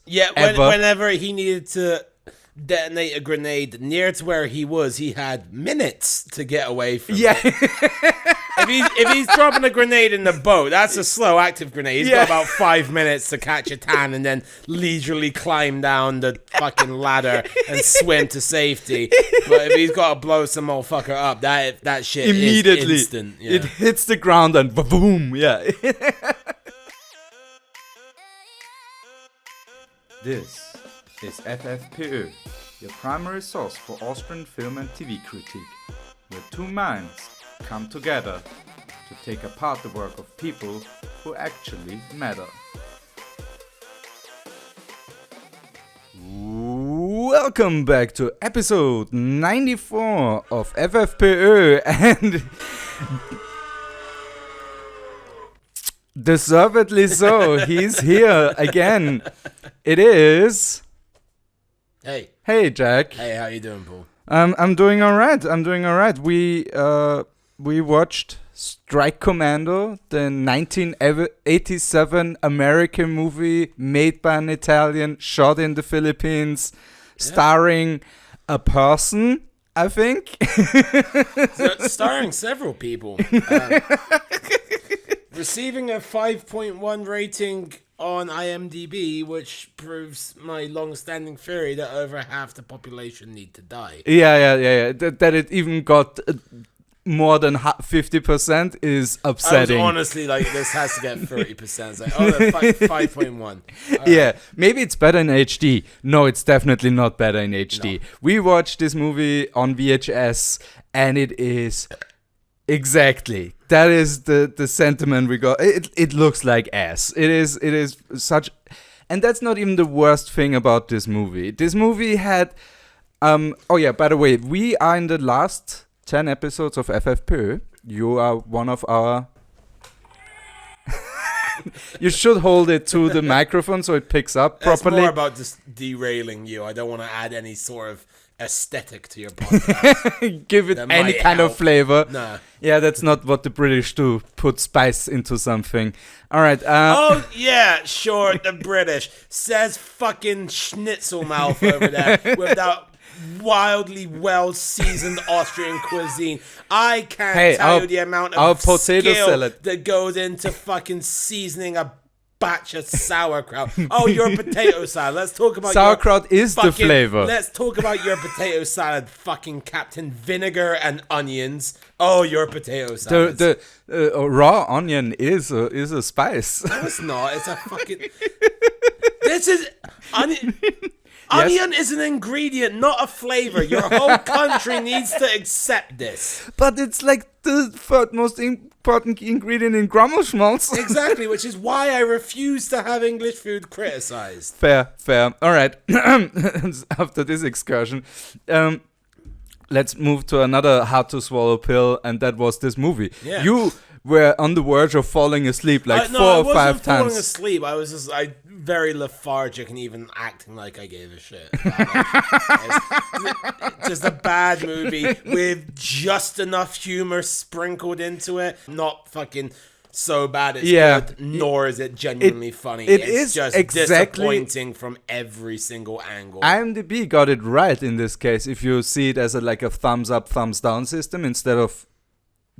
Yeah, ever. whenever he needed to detonate a grenade near to where he was, he had minutes to get away from Yeah. it. If he's dropping a grenade in the boat, that's a slow active grenade. He's got about 5 minutes to catch a tan and then leisurely climb down the fucking ladder and swim to safety. But if he's got to blow some motherfucker up, that shit Immediately, is instant. Yeah. it hits the ground and boom, yeah. This is FFPÖ, your primary source for Austrian film and TV critique, where two minds come together to take apart the work of people who actually matter. Welcome back to episode 94 of FFPÖ, and deservedly so, he's here again. It is... Hey, Jack. Hey, how you doing, Paul? I'm doing all right. We watched Strike Commando, the 1987 American movie made by an Italian, shot in the Philippines, starring a person, I think. Starring several people. Receiving a 5.1 rating on IMDb, which proves my long-standing theory that over half the population need to die. Yeah. That it even got more than 50% is upsetting. I was honestly like, this has to get 30%. It's like, oh, 5.1. Yeah, maybe it's better in HD. No, it's definitely not better in HD. No. We watched this movie on VHS, and it is... Exactly. That is the sentiment we got. It looks like ass. It is such... And that's not even the worst thing about this movie. This movie had... oh yeah, by the way, we are in the last 10 episodes of FFPÖ. You are one of our... You should hold it to the microphone so it picks up properly. It's more about just derailing you. I don't want to add any sort of aesthetic to your podcast. Give it any kind of flavor. Nah. Yeah, that's not what the British do. Put spice into something. All right. Oh, yeah, sure. The British. Says fucking schnitzel mouth over there with that wildly well-seasoned Austrian cuisine. I can't tell you the amount of potato skill salad that goes into fucking seasoning a batch of sauerkraut. Oh, your potato salad. Let's talk about sauerkraut is the flavor. Let's talk about your potato salad, fucking Captain Vinegar and onions. Oh, your potato salad. The raw onion is a spice. No, it's not. It's a fucking... This is... Onion is an ingredient, not a flavor. Your whole country needs to accept this. But it's like the third most important ingredient in Grummelschmaltz. Exactly, which is why I refuse to have English food criticized. Fair. All right. After this excursion, let's move to another hard-to-swallow pill, and that was this movie. Yeah. You were on the verge of falling asleep like 4 or 5 times. I wasn't falling asleep. I was just very lethargic and even acting like I gave a shit. It's just a bad movie with just enough humor sprinkled into it. Not fucking so bad it's good, nor is it genuinely funny. It's just disappointing from every single angle. IMDb got it right in this case. If you see it as a thumbs up, thumbs down system instead of...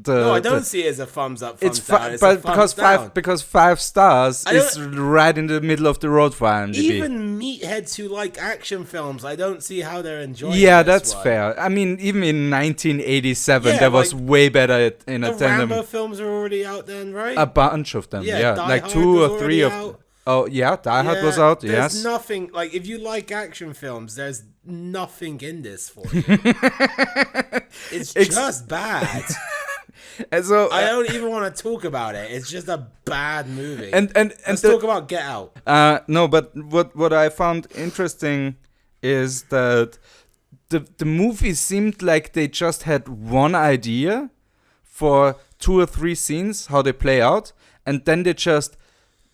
No, I don't see it as a thumbs up, thumbs down. It's a thumbs down. Because 5 stars is right in the middle of the road for IMDb. Even meatheads who like action films, I don't see how they're enjoying it. Yeah, that's fair. I mean, even in 1987, there was way better in a tandem. The Rambo films are already out then, right? A bunch of them, yeah. Die like 2 or 3 of them. Oh, yeah, Die Hard was out, yes. There's nothing, like, if you like action films, there's nothing in this for you. It's just bad. And so, I don't even want to talk about it. It's just a bad movie. Let's talk about Get Out. No, but what I found interesting is that the movie seemed like they just had one idea for 2 or 3 scenes, how they play out, and then they just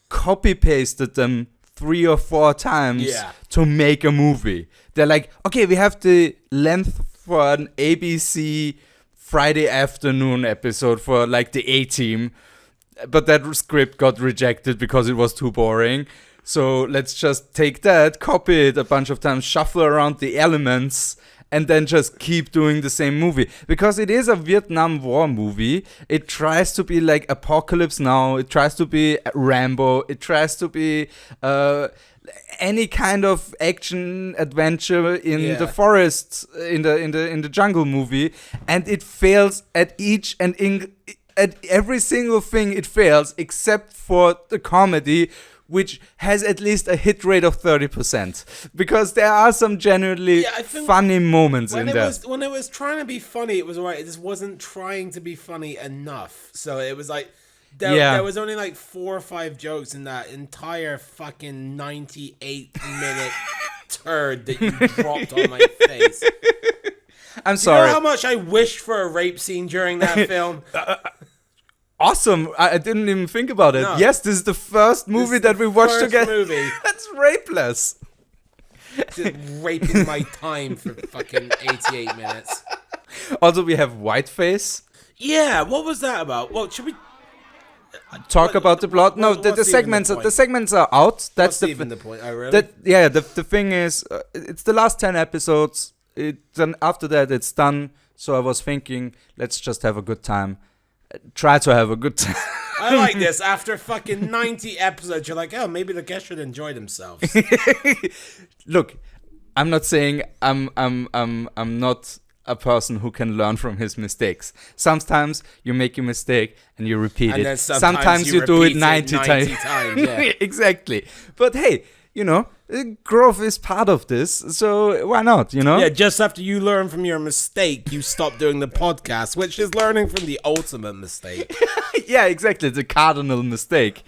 copy-pasted them 3 or 4 times to make a movie. They're like, okay, we have the length for an ABC Friday afternoon episode for like the A-Team, but that script got rejected because it was too boring. So let's just take that, copy it a bunch of times, shuffle around the elements, and then just keep doing the same movie. Because it is a Vietnam War movie. It tries to be like Apocalypse Now. It tries to be Rambo. It tries to be any kind of action adventure in the forest, in the jungle movie, and it fails at each and at every single thing. It fails except for the comedy, which has at least a hit rate of 30%, because there are some genuinely funny moments in there. When it was trying to be funny, it was alright. It just wasn't trying to be funny enough. So it was like there was only like 4 or 5 jokes in that entire fucking 98-minute turd that you dropped on my face. I'm sorry. You know how much I wished for a rape scene during that film? Awesome. I didn't even think about it. No. Yes, this is the first movie that we watched together. Movie. That's rapeless. Just raping my time for fucking 88 minutes. Also, we have Whiteface. Yeah, what was that about? Well, should we talk about the plot? No, the segments are out. That's even the point. Oh, really? The thing is, it's the last 10 episodes. Then after that, it's done. So I was thinking, let's just have a good time. Try to have a good time. I like this. After fucking 90 episodes, you're like, oh, maybe the guests should enjoy themselves. Look, I'm not saying I'm not a person who can learn from his mistakes. Sometimes you make a mistake and you repeat it. Sometimes you do it 90 times. Yeah. Exactly. But hey, growth is part of this, so why not, Yeah, just after you learn from your mistake, you stop doing the podcast, which is learning from the ultimate mistake. Yeah, exactly, the cardinal mistake.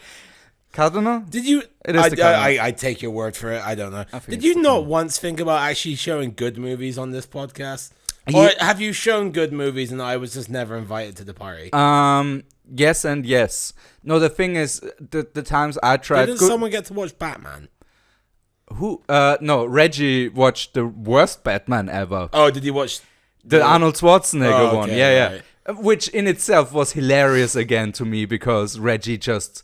Cardinal? Did you... It is the cardinal. I take your word for it, I don't know. Did you not once think about actually showing good movies on this podcast? Or have you shown good movies and I was just never invited to the party? Yes and yes. No, the thing is, the times I tried... Didn't someone get to watch Batman? Who? No, Reggie watched the worst Batman ever. Oh, did you watch the Arnold Schwarzenegger one? Yeah, right. Which in itself was hilarious again to me, because Reggie just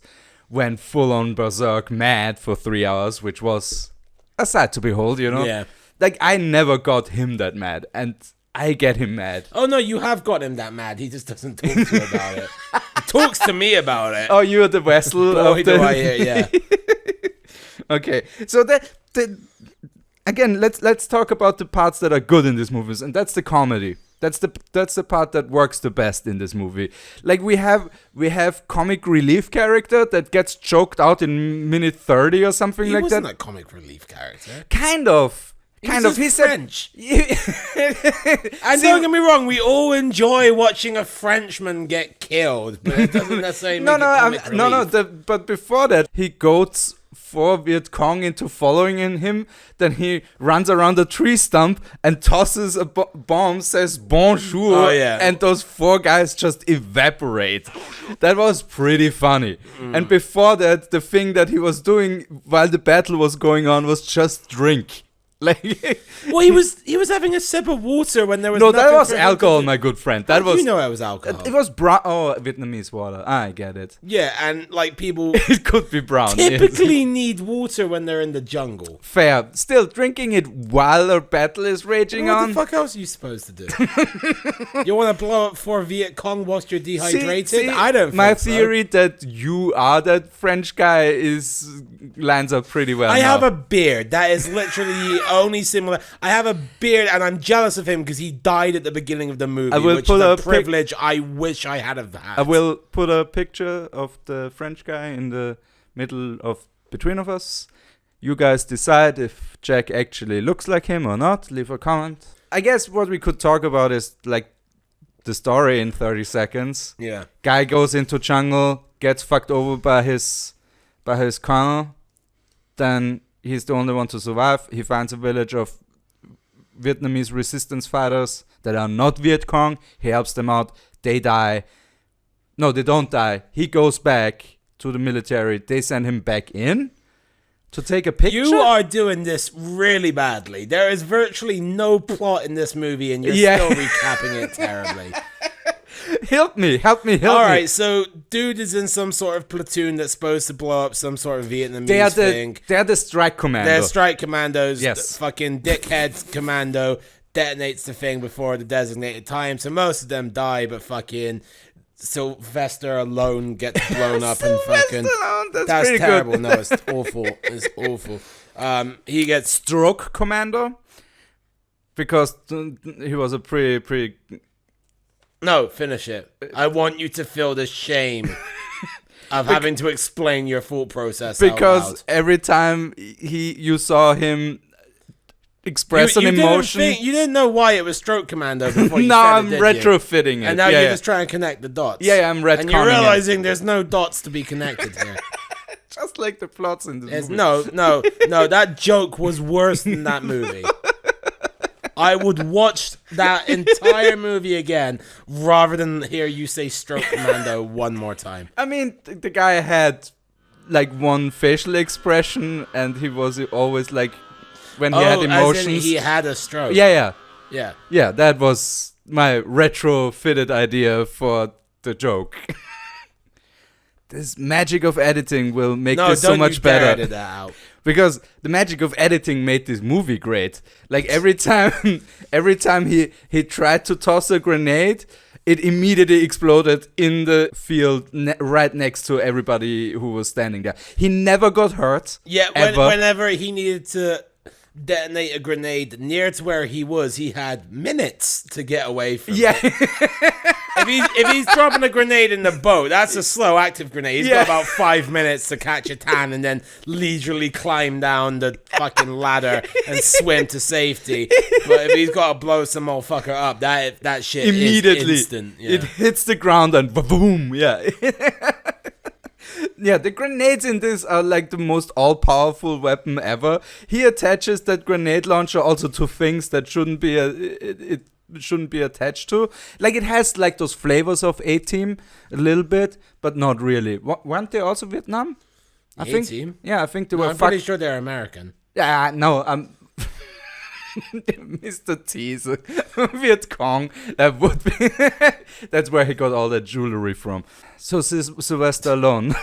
went full on berserk mad for 3 hours, which was a sight to behold, Yeah. Like, I never got him that mad, and I get him mad. Oh no, you have got him that mad. He just doesn't talk to you about it. He talks to me about it. Oh, you're the vessel of the... do I hear, yeah. Okay, so again, let's talk about the parts that are good in these movies, and that's the comedy. That's the part that works the best in this movie. Like, we have comic relief character that gets choked out in minute 30 or something like that. He wasn't a comic relief character. Kind of. He's French. And don't get me wrong, we all enjoy watching a Frenchman get killed, but it doesn't necessarily make it comic relief. But before that, he goats 4 Viet Cong into following in him. Then he runs around a tree stump and tosses a bomb, says bonjour, and those 4 guys just evaporate. That was pretty funny. And before that, the thing that he was doing while the battle was going on was just drink. Well, he was having a sip of water when there was no, that was alcohol, my good friend. That was, you know, it was alcohol. It was brown. Oh, Vietnamese water. I get it. Yeah, and like people, it could be brown. Typically need water when they're in the jungle. Fair. Still, drinking it while a battle is raging on. What the fuck else are you supposed to do? You want to blow up 4 Viet Cong whilst you're dehydrated? See, I don't. My theory that you are that French guy lines up pretty well. I have a beard. That is literally only similar. I have a beard, and I'm jealous of him because he died at the beginning of the movie, which is a privilege I wish I had of that. I will put a picture of the French guy in the middle of between of us. You guys decide if Jack actually looks like him or not. Leave a comment. I guess what we could talk about is like the story in 30 seconds. Yeah. Guy goes into jungle, gets fucked over by his colonel. Then he's the only one to survive. He finds a village of Vietnamese resistance fighters that are not Viet Cong. He helps them out. They die. No, they don't die. He goes back to the military. They send him back in to take a picture. You are doing this really badly. There is virtually no plot in this movie, and you're still recapping it terribly. help me. All right, so dude is in some sort of platoon that's supposed to blow up some sort of Vietnamese thing. They're the strike commando. They're strike commandos. Yes. The fucking dickhead commando detonates the thing before the designated time, so most of them die, but fucking Sylvester alone gets blown up and fucking... That's terrible. No, it's awful. It's awful. He gets... Stroke commando. Because he was a pretty... No, finish it. I want you to feel the shame of having to explain your thought process because out loud. Every time you saw him express an emotion... You didn't know why it was Stroke Commando before you no, said I'm it, did retrofitting you? it. And now you're just trying to connect the dots. Yeah, I'm retconning and you're realizing there's no dots to be connected here. Just like the plots in this movie. No, that joke was worse than that movie. I would watch that entire movie again rather than hear you say Stroke Commando one more time. I mean, the guy had like one facial expression, and he was always like, when he had emotions. As in he had a stroke. Yeah. Yeah. That was my retrofitted idea for the joke. This magic of editing will make this so much better. Edit that out. Because the magic of editing made this movie great. Like every time he tried to toss a grenade, it immediately exploded in the field right next to everybody who was standing there. He never got hurt. Yeah, whenever he needed to detonate a grenade near to where he was, he had minutes to get away from it. If he's dropping a grenade in the boat, that's a slow active grenade. He's got about 5 minutes to catch a tan and then leisurely climb down the fucking ladder and swim to safety. But if he's got to blow some motherfucker up, that shit immediately is instant. Yeah. It hits the ground and boom. Yeah. Yeah, the grenades in this are like the most all-powerful weapon ever. He attaches that grenade launcher also to things that shouldn't be it shouldn't be attached to. Like, it has like those flavors of A-Team a little bit, but not really. Weren't they also Vietnam? I think. A-Team? Yeah, I think they were. I'm pretty sure they're American. Yeah, no, Mr. T's Viet Cong. That would be. That's where he got all that jewelry from. So Sylvester Stallone,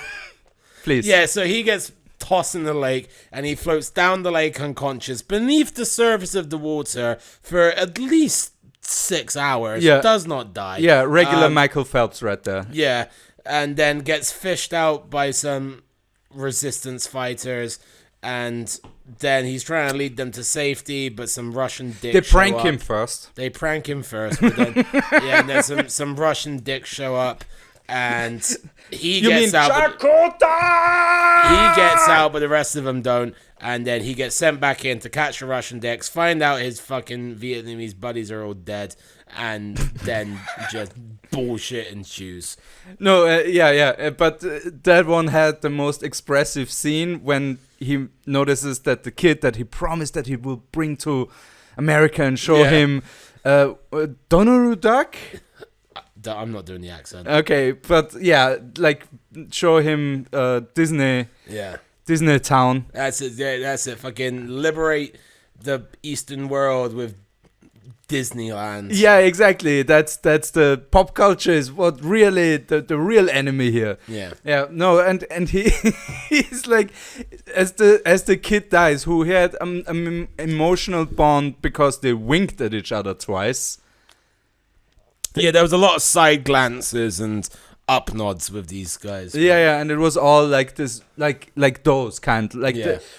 please. Yeah, so he gets tossed in the lake and he floats down the lake unconscious beneath the surface of the water for at least 6 hours. Yeah. Does not die. Yeah, regular Michael Phelps right there. Yeah, and then gets fished out by some resistance fighters, and then he's trying to lead them to safety, but some Russian dicks They prank show him up. first. They prank him first, but then and then some Russian dicks show up, and he gets out. He gets out, but the rest of them don't. And then he gets sent back in to catch the Russian dicks, find out his fucking Vietnamese buddies are all dead, and then just bullshit ensues. No, but that one had the most expressive scene when he notices that the kid that he promised that he will bring to America and show him Donald Duck. I'm not doing the accent. Okay, but yeah, like show him Disney. Yeah. Disney Town. That's it. Yeah, that's it. Fucking liberate the Eastern world with Disneyland. Yeah, exactly. That's the pop culture is what really the real enemy here. Yeah. Yeah. No, and he's like, as the kid dies, who had an emotional bond because they winked at each other twice. Yeah, there was a lot of side glances and up nods with these guys. Yeah, and it was all like this, like those kind,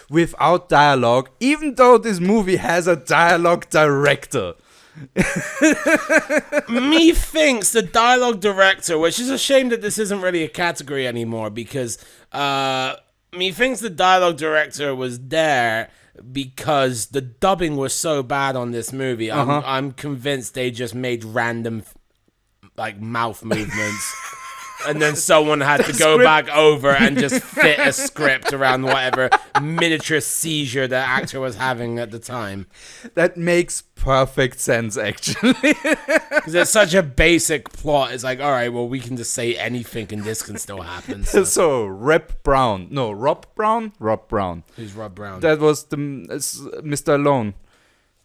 without dialogue. Even though this movie has a dialogue director. Methinks the dialogue director, which is a shame that this isn't really a category anymore, because methinks the dialogue director was there because the dubbing was so bad on this movie. I'm convinced they just made random like mouth movements. And then someone had to go back over and just fit a script around whatever miniature seizure the actor was having at the time. That makes perfect sense, actually. Because it's such a basic plot. It's like, all right, well, we can just say anything and this can still happen. So Rob Brown. Rob Brown. Who's Rob Brown? That was the Mr. Alone.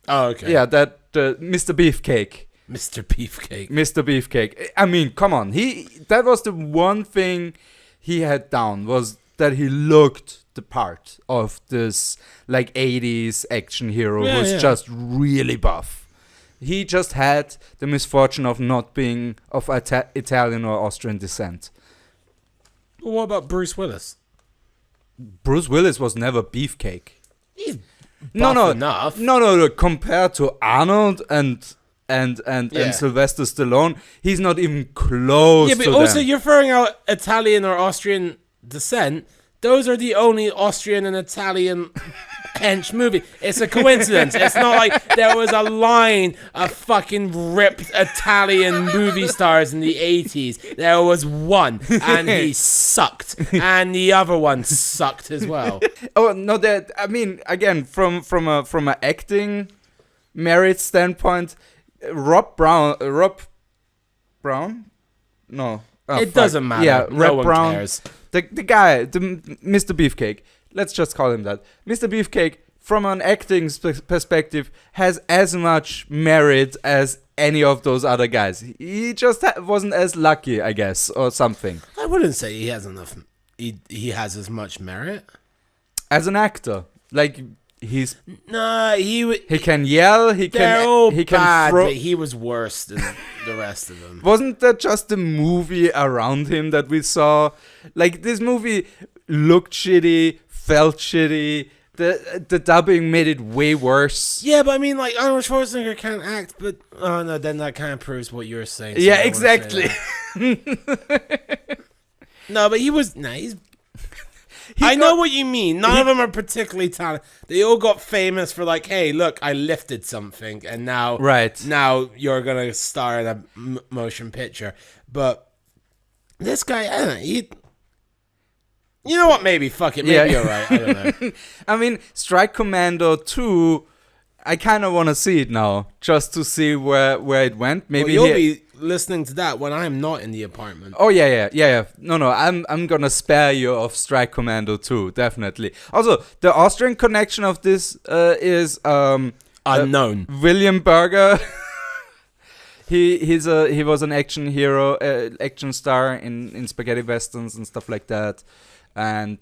Oh, okay. Yeah, that Mr. Beefcake. Mr. Beefcake. Mr. Beefcake. I mean, come on. That was the one thing he had down, was that he looked the part of this like 80s action hero who's just really buff. He just had the misfortune of not being of Italian or Austrian descent. What about Bruce Willis? Bruce Willis was never Beefcake. He's buff enough. No. Compared to Arnold and Sylvester Stallone, he's not even close. Yeah, but to also them. you're throwing out Italian or Austrian descent. Those are the only Austrian and Italian hench movie. It's a coincidence. It's not like there was a line of fucking ripped Italian movie stars in the 80s. There was one, and he sucked, and the other one sucked as well. Oh no, that I mean, again, from a acting merit standpoint, Rob Brown? No. Oh, it doesn't matter. Yeah, no Rob one Brown. cares. The guy, Mr. Beefcake. Let's just call him that. Mr. Beefcake, from an acting perspective, has as much merit as any of those other guys. He just wasn't as lucky, I guess, or something. I wouldn't say he has enough. He has as much merit As an actor, like he's he can yell. they're all he bad, can throw. but he was worse than the rest of them. Wasn't that just the movie around him that we saw? Like, this movie looked shitty, felt shitty. The dubbing made it way worse. Yeah, but I mean, like, Arnold Schwarzenegger can't act, but oh no, then that kind of proves what you're saying. So Yeah, I don't wanna exactly. say that. No, but he's. I know what you mean. None of them are particularly talented. They all got famous for like, hey, look, I lifted something, and now, now you're gonna star in a motion picture. But this guy, I don't know. You know what? Maybe fuck it. Maybe you're right. I don't know. I mean, Strike Commando 2. I kind of want to see it now, just to see where it went. Maybe you'll be listening to that when I'm not in the apartment. Oh yeah. No, I'm gonna spare you of Strike Commando 2, definitely. Also, the Austrian connection of this is Unknown. William Berger. He was an action hero, action star in spaghetti westerns and stuff like that, and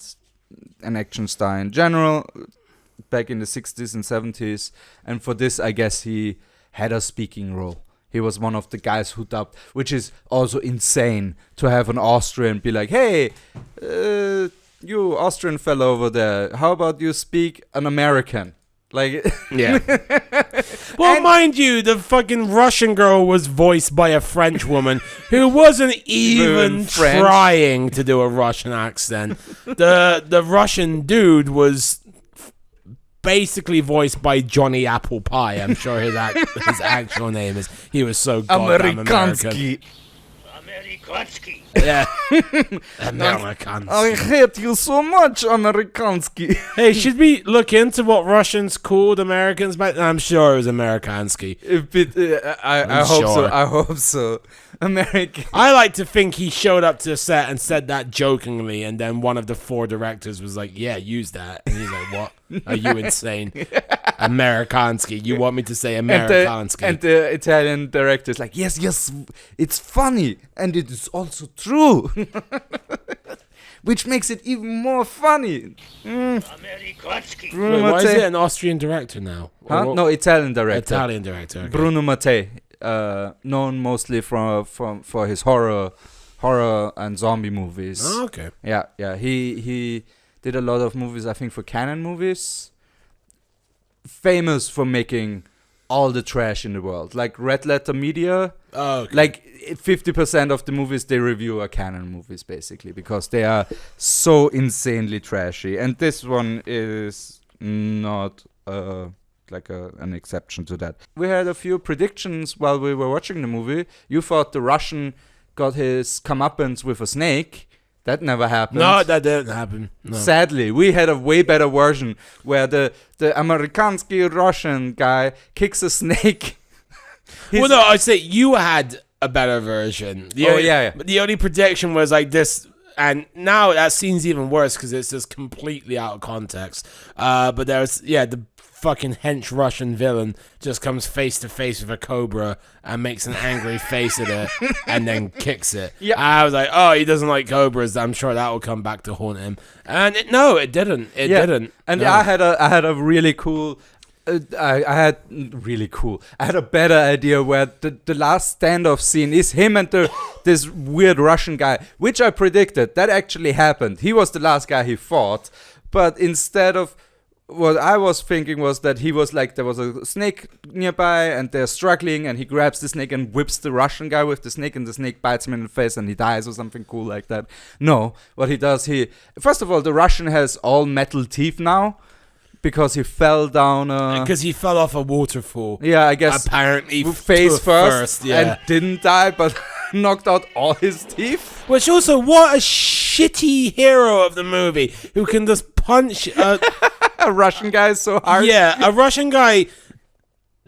an action star in general back in the 60s and 70s. And for this, I guess he had a speaking role. He was one of the guys who dubbed, which is also insane to have an Austrian be like, hey, you Austrian fellow over there, how about you speak an American? Like, yeah. Well, mind you, the fucking Russian girl was voiced by a French woman who wasn't even trying to do a Russian accent. The Russian dude was basically voiced by Johnny Apple Pie. I'm sure his actual name is. He was so goddamn American. Amerikansky. Yeah. Americans. I hate you so much, Amerikansky. Hey, should we look into what Russians called Americans back then? I'm sure it was Amerikansky. I hope so. I hope so. American. I like to think he showed up to the set and said that jokingly, and then one of the 4 directors was like, yeah, use that. And he's like, what? Are you insane? Amerikansky. You want me to say Amerikansky? And the Italian director is like, yes, it's funny. And it is also true. Which makes it even more funny. Amerikansky. Wait, why is it an Austrian director now? Huh? No, Italian director. Italian director. Okay. Bruno Mattei. Known mostly for his horror and zombie movies. Oh, okay. Yeah. He did a lot of movies, I think, for Canon movies. Famous for making all the trash in the world, like Red Letter Media. Oh, okay. Like 50% of the movies they review are Canon movies, basically, because they are so insanely trashy. And this one is not an exception to that. We had a few predictions while we were watching the movie. You thought the Russian got his comeuppance with a snake. That never happened. No, that didn't happen. No. Sadly, we had a way better version where the Amerikansky Russian guy kicks a snake. Well, no, I'd say you had a better version. The only prediction was like this, and now that scene's even worse because it's just completely out of context. But there's the fucking hench Russian villain just comes face to face with a cobra and makes an angry face at it and then kicks it. Yeah. I was like, oh, he doesn't like cobras. I'm sure that will come back to haunt him. And it didn't. It didn't. And No. I had a really cool. I had a better idea where the last standoff scene is him and this weird Russian guy, which I predicted that actually happened. He was the last guy he fought, but instead of what I was thinking was that he was like, there was a snake nearby and they're struggling and he grabs the snake and whips the Russian guy with the snake and the snake bites him in the face and he dies or something cool like that. No, what he does, first of all, the Russian has all metal teeth now because he fell down. Because he fell off a waterfall. Yeah, I guess. Apparently, face first yeah. and didn't die, but knocked out all his teeth. Which also, what a shitty hero of the movie who can just punch A Russian guy is so hard. Yeah, a Russian guy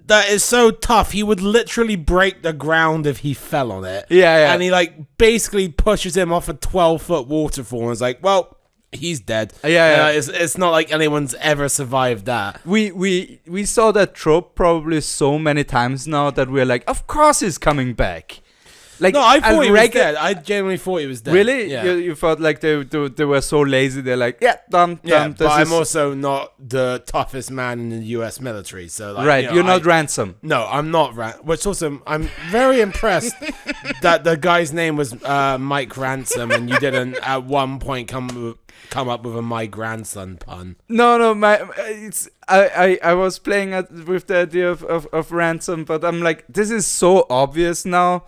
that is so tough, he would literally break the ground if he fell on it. Yeah. And he, like, basically pushes him off a 12-foot waterfall and is like, well, he's dead. Yeah. It's not like anyone's ever survived that. We saw that trope probably so many times now that we're like, of course he's coming back. Like, No, I thought he was dead. I genuinely thought he was dead. Really? Yeah. You thought like they were so lazy. They're like, yeah, done. Yeah, This but I'm is- also not the toughest man in the U.S. military, so like, right. you know, You're not Ransom. No, I'm not Which also, I'm very impressed that the guy's name was Mike Ransom, and you didn't at one point come up with a my grandson pun. No. I was playing with the idea of Ransom, but I'm like, this is so obvious now.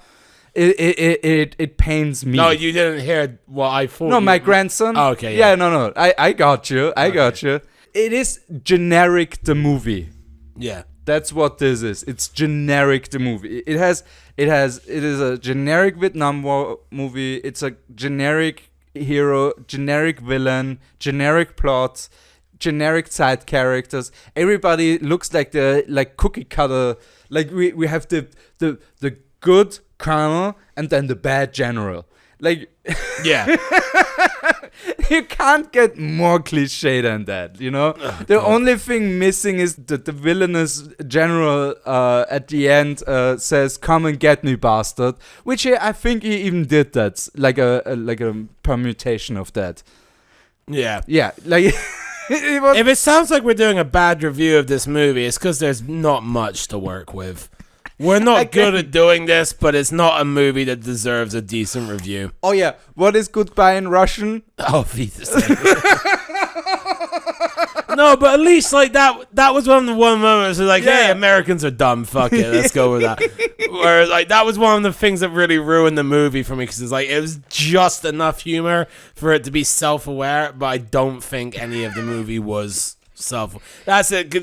It pains me. No, you didn't hear what I thought. No, my grandson. Oh, okay, yeah. No. I got you. I got you. It is generic the movie. Yeah. That's what this is. It's generic the movie. It is a generic Vietnam War movie. It's a generic hero, generic villain, generic plot, generic side characters. Everybody looks like the cookie cutter. Like we have the good colonel and then the bad general. Like Yeah. you can't get more cliche than that, you know? The only thing missing is that the villainous general at the end says, "Come and get me, bastard," which I think he even did that, like a permutation of that. Yeah. Yeah, like it was. If it sounds like we're doing a bad review of this movie, it's because there's not much to work with. We're not good at doing this, but it's not a movie that deserves a decent review. Oh yeah, what is goodbye in Russian? Oh, Jesus. No, but at least like that was one of the moments where like, hey, Yeah. Americans are dumb. Fuck it, let's go with that. Where like that was one of the things that really ruined the movie for me because it's like it was just enough humor for it to be self-aware, but I don't think any of the movie was self. That's it.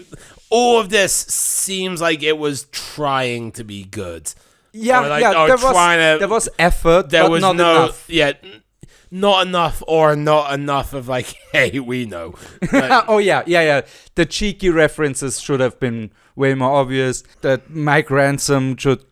All of this seems like it was trying to be good. Yeah, Or, like, yeah. or There there was effort, there but was not no enough. not enough or not enough of like, hey, we know. Like, Oh yeah. The cheeky references should have been way more obvious. That Mike Ransom should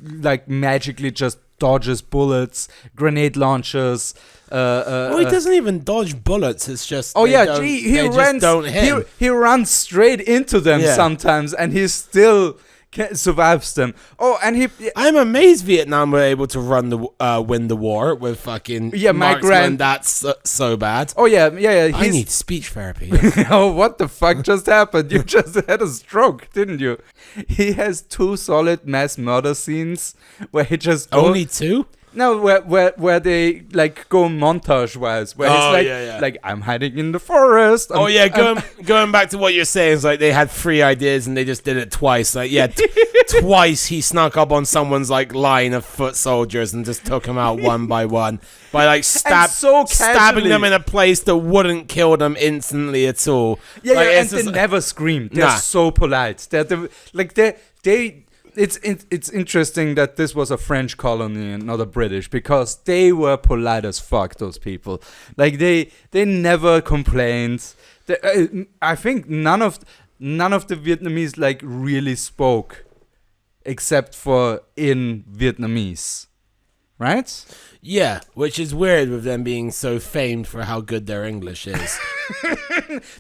like magically just dodges bullets, grenade launchers. well, he doesn't even dodge bullets. It's just Oh they yeah, don't- he they just runs. don't hit. He runs straight into them Yeah. sometimes, and he still survives them. Oh, and he. I'm amazed Vietnam were able to win the war with fucking Yeah, Mike marksmen Ran- that's so bad. Oh yeah. I He's, need speech therapy. oh, what the fuck just happened? You just had a stroke, didn't you? He has 2 solid mass murder scenes where he just goes, Only 2? No, where they like go montage wise, where Oh, he's like, yeah. like I'm hiding in the forest. Oh yeah, going back to what you're saying is like they had 3 ideas and they just did it twice. Like yeah, twice he snuck up on someone's like line of foot soldiers and just took them out one by one by like so stabbing them casually. in a place that wouldn't kill them instantly at all. Yeah, Like, and it's they just- never scream. They're Nah. so polite. It's interesting that this was a French colony and not a British because they were polite as fuck. Those people, like they never complained. I think none of the Vietnamese like really spoke, except for in Vietnamese, right? Yeah, which is weird with them being so famed for how good their English is.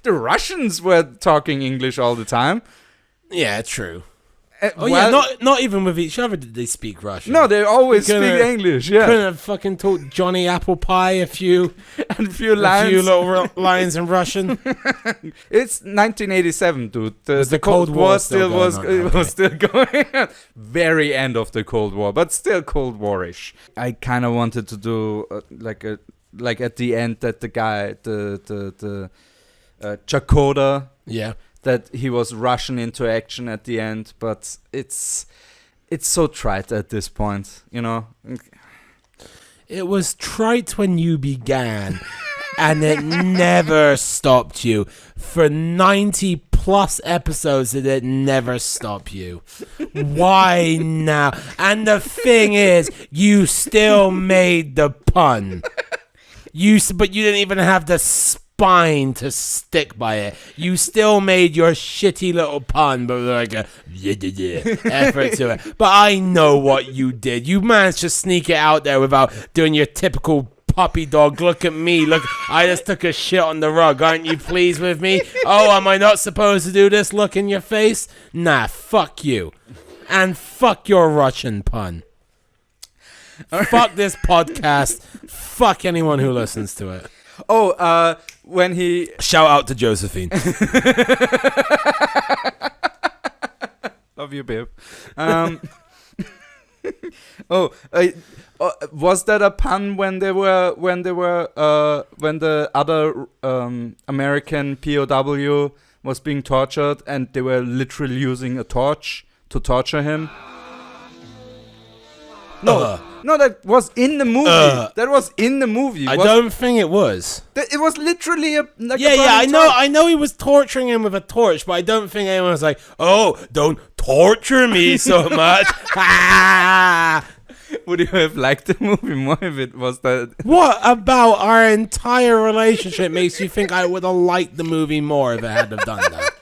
The Russians were talking English all the time. Yeah, true. Oh Well- yeah, not even with each other did they speak Russian. No, they always You speak couldn't- English. Yeah, couldn't have fucking taught Johnny Apple Pie a few and a few lines. lines in Russian. It's 1987, dude. the Cold War still was going on? it was still going on. Very end of the Cold War, but still Cold War-ish. I kind of wanted to do like at the end that the guy, the Chakotay, Yeah. that he was rushing into action at the end, but it's so trite at this point, you know. It was trite when you began, and it never stopped you. For 90 plus episodes, it never stopped you. Why now? And the thing is, you still made the pun. But you didn't even have the spine to stick by it. You still made your shitty little pun, but like a effort to it. But I know what you did. You managed to sneak it out there without doing your typical puppy dog. Look at me. Look, I just took a shit on the rug. Aren't you pleased with me? Oh, am I not supposed to do this? Look in your face? Nah, fuck you. And fuck your Russian pun. Fuck this podcast. Fuck anyone who listens to it. Oh, when he Shout out to Josephine. love you, babe. Was that a pun when the other American POW was being tortured and they were literally using a torch to torture him? No, that was in the movie. That was in the movie. I don't think it was. It was literally a like Yeah, a I burning know. torch. I know he was torturing him with a torch, but I don't think anyone was like, "Oh, don't torture me so much." Ah! Would you have liked the movie more if it was that? What about our entire relationship makes you think I would have liked the movie more if it had have done that?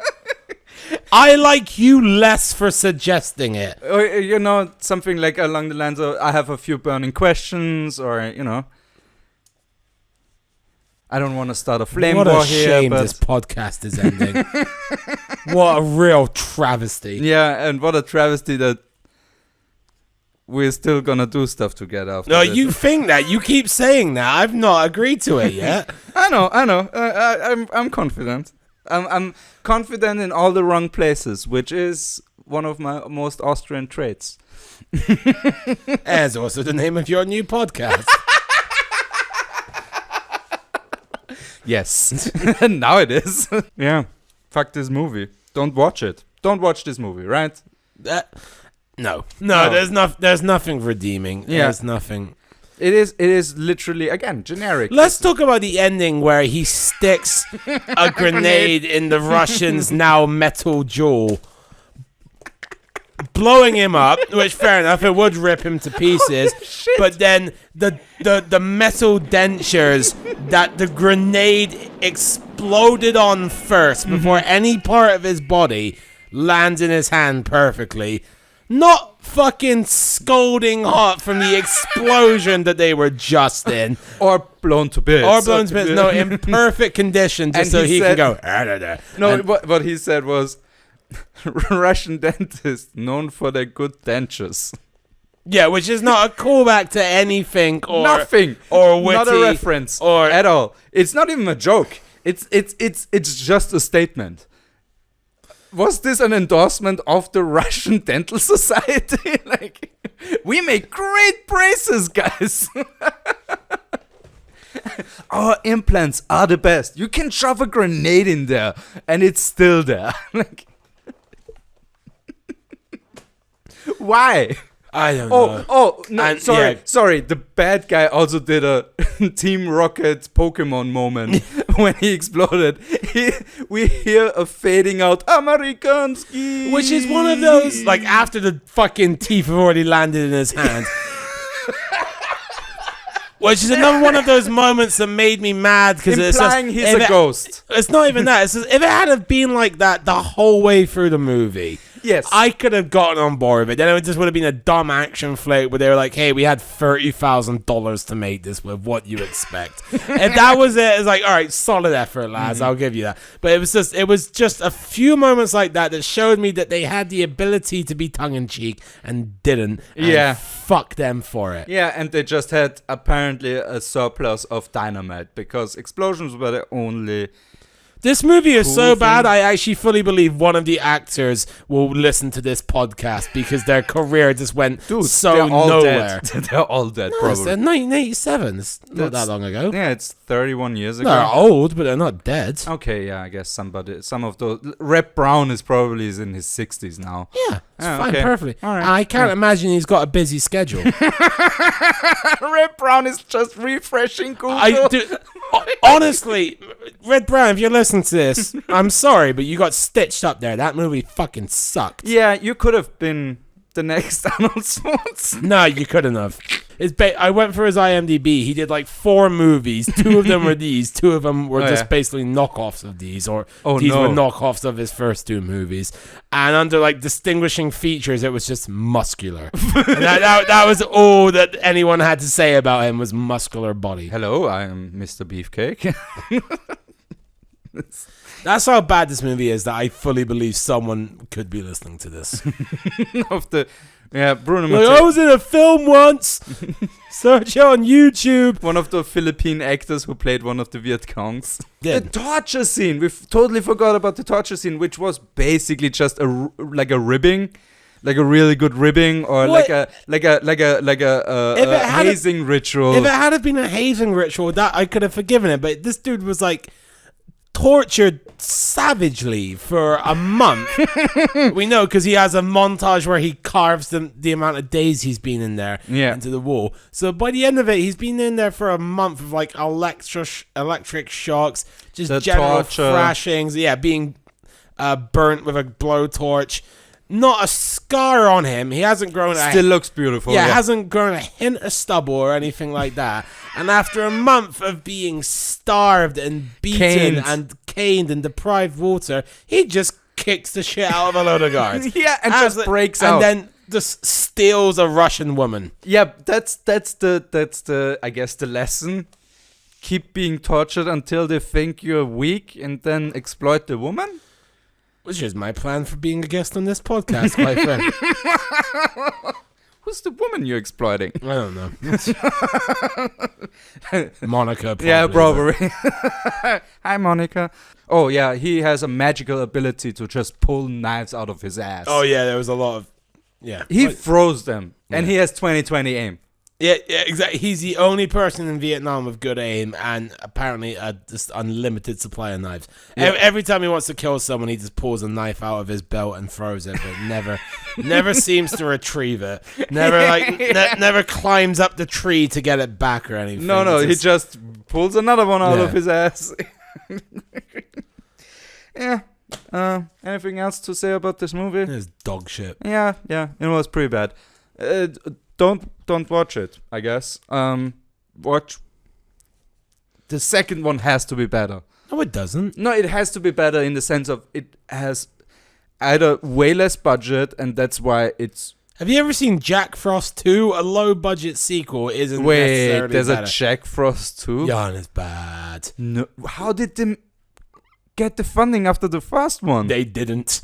I like you less for suggesting it. Or, you know, something like along the lines of I have a few burning questions, or you know, I don't want to start a flame What war a here, shame but this podcast is ending. What a real travesty. yeah, and what a travesty that we're still gonna do stuff together. After No, this. you think that. You keep saying that. I've not agreed to it yet. I know. I'm confident. I'm confident in all the wrong places, which is one of my most Austrian traits. As also the name of your new podcast. Yes, now it is. Yeah, fuck this movie. Don't watch it. Don't watch this movie, right? No, No. there's nothing redeeming. Yeah. There's nothing. It is literally again generic. Let's talk about the ending where he sticks a grenade in the Russian's now metal jaw, blowing him up, which fair enough, it would rip him to pieces. But then the metal dentures that the grenade exploded on first before any part of his body lands in his hand perfectly. Not fucking scalding hot from the explosion that they were just in. or blown to bits. Or blown to bits. No, in perfect condition, just And so he he can said- go. "Ah, da, da." No, And- what he said was Russian dentist known for their good dentures. yeah, which is not a callback to anything or Nothing. or witty Not a reference or at all. It's not even a joke. It's just a statement. Was this an endorsement of the Russian Dental Society? Like, we make great braces, guys. Our implants are the best. You can shove a grenade in there, and it's still there. Like, why? I don't know. Oh, no, And, sorry, yeah. sorry. The bad guy also did a Team Rocket Pokemon moment when he exploded. We hear a fading out Amerikanski. Which is one of those, like, after the fucking teeth have already landed in his hand. Which is another one of those moments that made me mad because it's just, implying he's a ghost. It's not even that. It's just, if it had have been like that the whole way through the movie, Yes. I could have gotten on board with it. Then it just would have been a dumb action flick where they were like, hey, we had $30,000 to make this with. What you expect? If that was it, it's like, all right, solid effort, lads. I'll give you that. But it was just a few moments like that showed me that they had the ability to be tongue-in-cheek and didn't. And Yeah. fuck them for it. Yeah, and they just had apparently a surplus of dynamite because explosions were the only. This movie is Cool so thing. bad, I actually fully believe one of the actors will listen to this podcast because their career just went Dude, so they're all nowhere. dead. They're all dead, No, it's probably. 1987. It's not that That's- long ago. Yeah, it's 31 years ago. They're old, but they're not dead. Okay, yeah, I guess some of those. Rep Brown is probably in his 60s now. Yeah, it's Oh, fine, okay. perfectly. All right. And I can't imagine he's got a busy schedule. Rep Brown is just refreshing Google. Honestly, Red Brown, if you're listening to this, I'm sorry, but you got stitched up there. That movie fucking sucked. Yeah, you could have been the next Arnold Schwarzenegger. No, you couldn't have. I went for his IMDb. He did like 4 movies. 2 of them were these. 2 of them were just yeah. basically knockoffs of these, or Oh, these no. were knockoffs of his first 2 movies. And under like distinguishing features, it was just muscular. And that was all that anyone had to say about him was muscular body. Hello, I am Mr. Beefcake. That's how bad this movie is. That I fully believe someone could be listening to this. Bruno Like, I Mattei, was in a film once. Search it on YouTube. one of the Philippine actors who played one of the Viet Congs. Yeah. The torture scene. We've totally forgot about the torture scene, which was basically just like a ribbing. Like a really good ribbing, or What? like a If it had hazing ritual. If it had been a hazing ritual, that I could have forgiven it. But this dude was like tortured savagely for a month. We know because he has a montage where he carves the amount of days he's been in there into the wall. So by the end of it, he's been in there for a month of like electric shocks, just The general torture. thrashings. Yeah, being burnt with a blowtorch. Not a scar on him. He hasn't grown a Still looks beautiful. yeah, hasn't grown a hint of stubble or anything like that. And after a month of being starved and beaten and caned and deprived water, he just kicks the shit out of a load of guards. Yeah, and just breaks and out. then just steals a Russian woman. Yeah, that's the I guess the lesson. Keep being tortured until they think you're weak, and then exploit the woman. Which is my plan for being a guest on this podcast, my friend. Who's the woman you're exploiting? I don't know. Monica, probably. Yeah, probably. Hi, Monica. Oh yeah, he has a magical ability to just pull knives out of his ass. Oh yeah, there was a lot of He Like- throws them, and Yeah. he has 20/20 aim. Yeah, exactly. He's the only person in Vietnam with good aim and apparently a just unlimited supply of knives. Yeah. Every time he wants to kill someone, he just pulls a knife out of his belt and throws it, but never seems to retrieve it. Never climbs up the tree to get it back or anything. No, It's he just pulls another one out of his ass. Yeah. Anything else to say about this movie? it's dog shit. Yeah, it was pretty bad. Don't watch it, I guess. Watch. The second one has to be better. No, it doesn't. No, it has to be better in the sense of it has either way less budget, and that's why it's. Have you ever seen Jack Frost 2? A low-budget sequel isn't Wait, necessarily there's better. a Jack Frost too? Jan is bad. No, how did they get the funding after the first one? They didn't.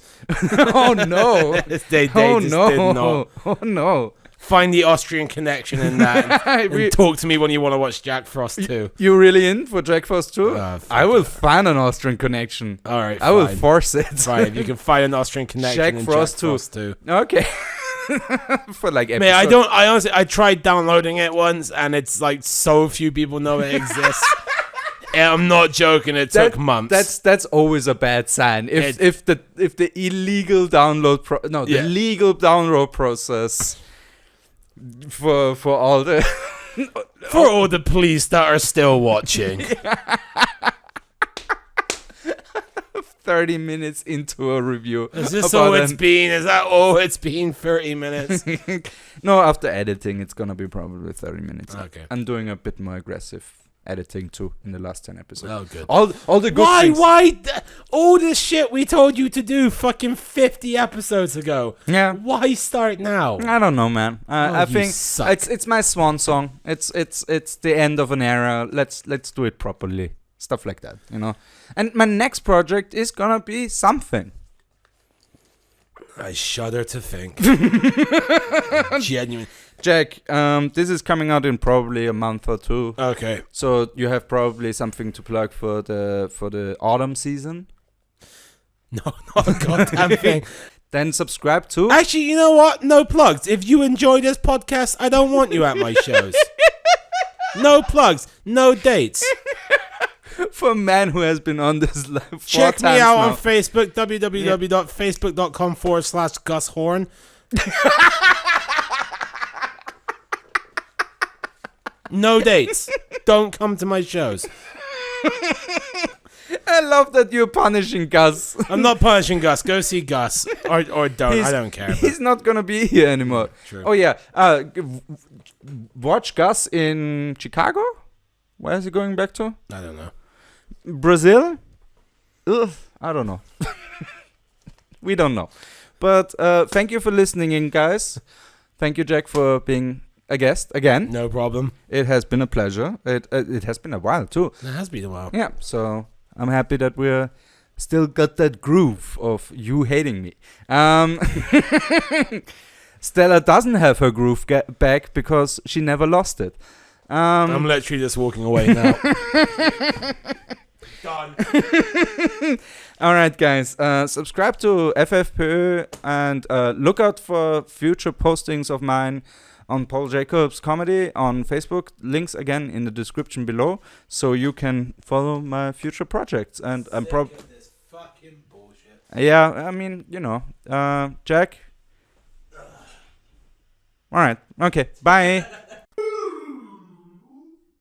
Oh no! they Oh just no! did not. Oh no! Find the Austrian connection in that and We- talk to me when you want to watch Jack Frost 2. You really in for Jack Frost too? Fuck I will find an Austrian connection. All right, I will fine. force it. Fine, if you can find an Austrian connection Jack in Frost Jack 2. Frost 2. Okay. For like episode. Mate, I honestly, I tried downloading it once and it's like so few people know it exists. Yeah, I'm not joking, it took months. That's always a bad sign. If the illegal download the legal download process for all the For all the police that are still watching. 30 minutes into a review. Is this about all it's been? Is that all it's been? 30 minutes? No, after editing it's gonna be probably 30 minutes. Okay. I'm doing a bit more aggressive editing too in the last 10 episodes. Oh, good. All the good things. All this shit we told you to do fucking 50 episodes ago. Yeah. Why start now? I don't know, man. I you think suck. it's my swan song. It's the end of an era. Let's do it properly. Stuff like that, you know. And my next project is gonna be something. I shudder to think. Genuine. Jack, this is coming out in probably a month or two. Okay. So you have probably something to plug for the autumn season. No, not a goddamn thing. Then subscribe to. Actually, you know what? No plugs. If you enjoy this podcast, I don't want you at my shows. No plugs. No dates. For a man who has been on this live 4 Check times me out now. on Facebook, www.facebook.com/Gus Horn. No dates. Don't come to my shows. I love that you're punishing Gus. I'm not punishing Gus. Go see Gus. Or don't. I don't care. He's not gonna be here anymore. True. Oh yeah. Watch Gus in Chicago? Where is he going back to? I don't know. Brazil? Ugh, I don't know. We don't know. But thank you for listening in, guys. Thank you, Jack, for being a guest again. No problem. It has been a pleasure. It has been a while, too. It has been a while. Yeah, so I'm happy that we're still got that groove of you hating me. Stella doesn't have her groove back because she never lost it. I'm literally just walking away now. Done. All right, guys. Subscribe to FFPÖ and look out for future postings of mine on Paul Jacobs Comedy on Facebook. Links again in the description below, so you can follow my future projects. And I'm probably this fucking bullshit. yeah. I mean, you know, Jack. All right. Okay. Bye.